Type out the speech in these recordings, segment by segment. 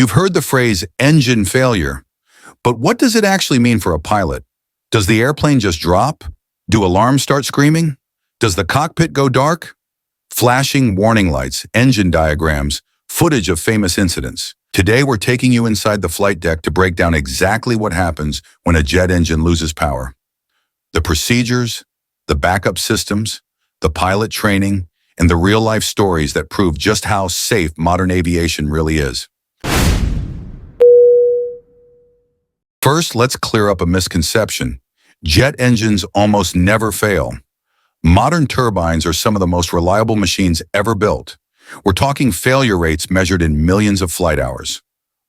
You've heard the phrase engine failure, but what does it actually mean for a pilot? Does the airplane just drop? Do alarms start screaming? Does the cockpit go dark? Flashing warning lights, engine diagrams, footage of famous incidents. Today we're taking you inside the flight deck to break down exactly what happens when a jet engine loses power. The procedures, the backup systems, the pilot training, and the real-life stories that prove just how safe modern aviation really is. First, let's clear up a misconception. Jet engines almost never fail. Modern turbines are some of the most reliable machines ever built. We're talking failure rates measured in millions of flight hours,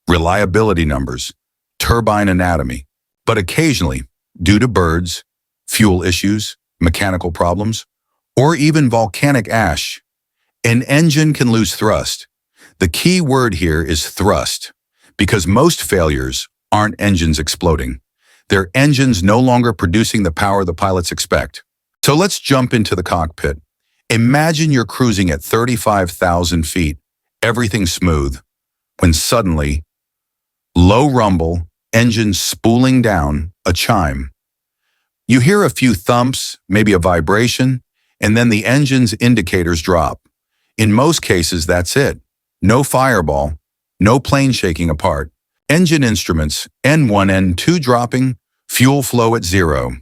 reliability numbers, turbine anatomy. But occasionally, due to birds, fuel issues, mechanical problems, or even volcanic ash, an engine can lose thrust. The key word here is thrust, because most failures aren't engines exploding. They're engines no longer producing the power the pilots expect. So let's jump into the cockpit. Imagine you're cruising at 35,000 feet, everything smooth, when suddenly, low rumble, engine spooling down, a chime. You hear a few thumps, maybe a vibration, and then the engine's indicators drop. In most cases, that's it. No fireball, no plane shaking apart. Engine instruments, N1, N2 dropping, fuel flow at 0.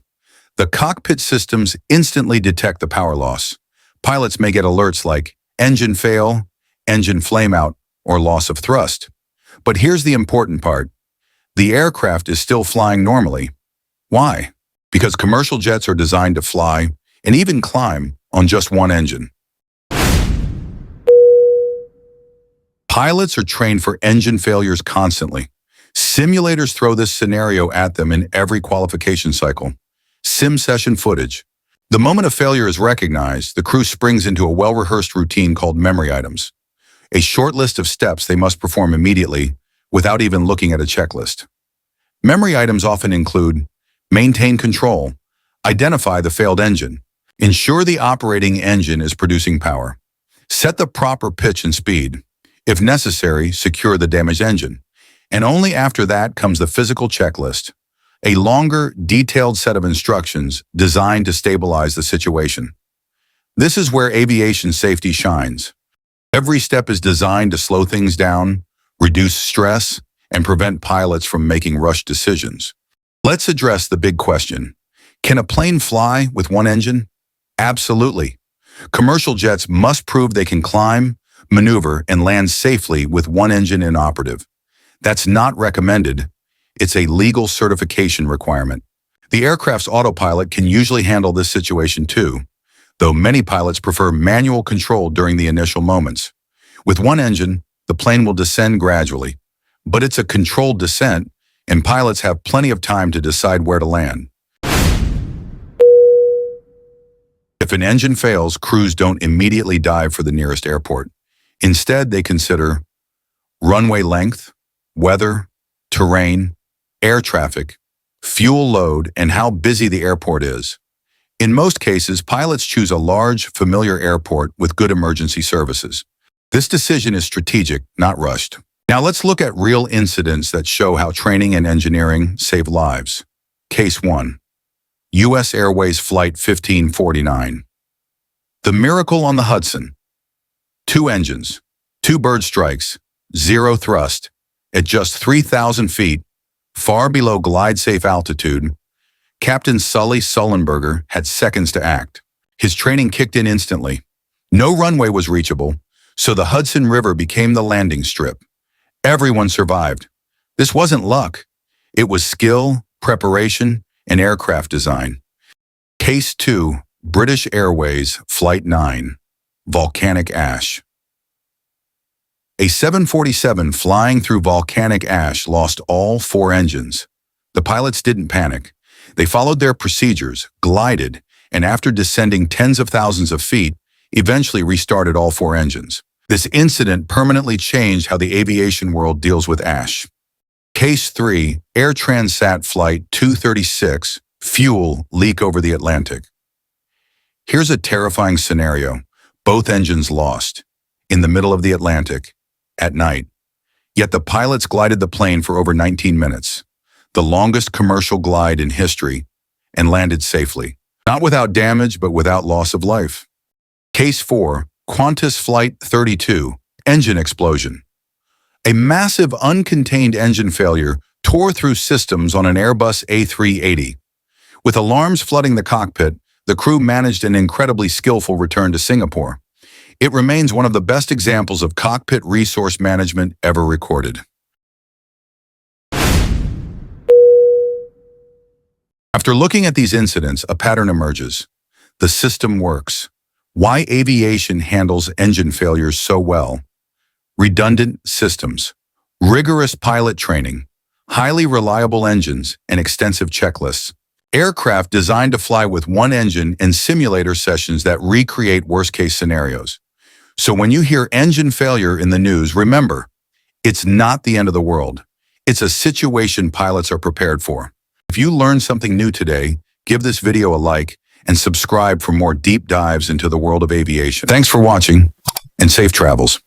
The cockpit systems instantly detect the power loss. Pilots may get alerts like engine fail, engine flameout, or loss of thrust. But here's the important part. The aircraft is still flying normally. Why? Because commercial jets are designed to fly and even climb on just one engine. Pilots are trained for engine failures constantly. Simulators throw this scenario at them in every qualification cycle. Sim session footage. The moment a failure is recognized, the crew springs into a well-rehearsed routine called memory items, a short list of steps they must perform immediately without even looking at a checklist. Memory items often include maintain control, identify the failed engine, ensure the operating engine is producing power, set the proper pitch and speed, if necessary, secure the damaged engine. And only after that comes the physical checklist, a longer, detailed set of instructions designed to stabilize the situation. This is where aviation safety shines. Every step is designed to slow things down, reduce stress, and prevent pilots from making rushed decisions. Let's address the big question. Can a plane fly with one engine? Absolutely. Commercial jets must prove they can climb, maneuver, and land safely with one engine inoperative. That's not recommended. It's a legal certification requirement. The aircraft's autopilot can usually handle this situation too, though many pilots prefer manual control during the initial moments. With one engine, the plane will descend gradually, but it's a controlled descent, and pilots have plenty of time to decide where to land. If an engine fails, crews don't immediately dive for the nearest airport. Instead, they consider runway length, weather, terrain, air traffic, fuel load, and how busy the airport is. In most cases, pilots choose a large, familiar airport with good emergency services. This decision is strategic, not rushed. Now let's look at real incidents that show how training and engineering save lives. Case 1. U.S. Airways Flight 1549. The miracle on the Hudson. 2 engines, 2 bird strikes, 0 thrust. At just 3,000 feet, far below glide-safe altitude, Captain Sully Sullenberger had seconds to act. His training kicked in instantly. No runway was reachable, so the Hudson River became the landing strip. Everyone survived. This wasn't luck. It was skill, preparation, and aircraft design. Case 2, British Airways Flight 9, Volcanic Ash. A 747 flying through volcanic ash lost all 4 engines. The pilots didn't panic. They followed their procedures, glided, and after descending tens of thousands of feet, eventually restarted all 4 engines. This incident permanently changed how the aviation world deals with ash. Case 3, Air Transat Flight 236, fuel leak over the Atlantic. Here's a terrifying scenario. Both engines lost. In the middle of the Atlantic. At night. Yet the pilots glided the plane for over 19 minutes, the longest commercial glide in history, and landed safely. Not without damage, but without loss of life. Case 4, Qantas Flight 32, engine explosion. A massive uncontained engine failure tore through systems on an Airbus A380. With alarms flooding the cockpit, the crew managed an incredibly skillful return to Singapore. It remains one of the best examples of cockpit resource management ever recorded. After looking at these incidents, a pattern emerges. The system works. Why aviation handles engine failures so well? Redundant systems, rigorous pilot training, highly reliable engines, and extensive checklists. Aircraft designed to fly with one engine and simulator sessions that recreate worst-case scenarios. So when you hear engine failure in the news, remember, it's not the end of the world. It's a situation pilots are prepared for. If you learned something new today, give this video a like and subscribe for more deep dives into the world of aviation. Thanks for watching and safe travels.